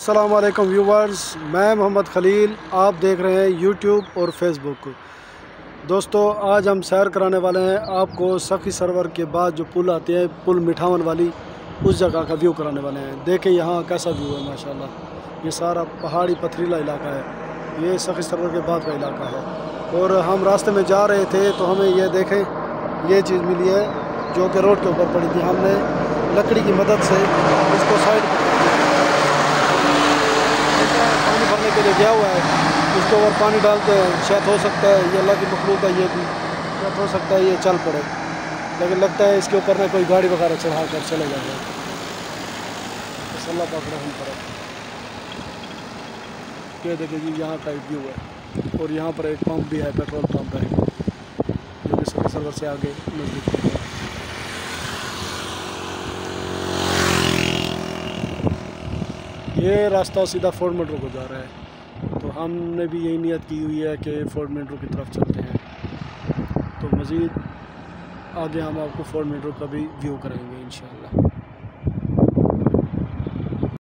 अस्सलाम वालेकुम व्यूवर्स, मैं मोहम्मद खलील। आप देख रहे हैं यूट्यूब और फेसबुक। दोस्तों, आज हम सैर कराने वाले हैं आपको सखी सरोवर के बाद जो पुल आते हैं, पुल मिठावन वाली, उस जगह का व्यू कराने वाले हैं। देखें यहाँ कैसा व्यू है माशाल्लाह। ये सारा पहाड़ी पथरीला इलाका है। ये सखी सरोवर के बाद का इलाका है। और हम रास्ते में जा रहे थे तो हमें ये देखें, ये चीज़ मिली है जो कि रोड के ऊपर पड़ी थी। हमने लकड़ी की मदद से इसको साइड पानी भरने के लिए गया हुआ है। इसके ऊपर पानी डालते हैं, शायद हो सकता है ये अल्लाह की मखलूक है, ये भी शायद हो सकता है ये चल पड़े, लेकिन लगता है इसके ऊपर ना कोई गाड़ी वगैरह चढ़ा कर चले जाएंगे। अल्लाह पाक रहम करे। ये देखिए जी, यहाँ का एक व्यू है और यहाँ पर एक पंप भी है, पेट्रोल पंप है जो कि सखी सरोवर से आगे नज़दीक है। ये रास्ता सीधा फोर्ट मेट्रो को जा रहा है, तो हमने भी यही नियत की हुई है कि फोर्ट मेट्रो की तरफ चलते हैं। तो मज़ीद आगे हम आपको फोर्ट मेट्रो का भी व्यू कराएंगे इंशाअल्लाह।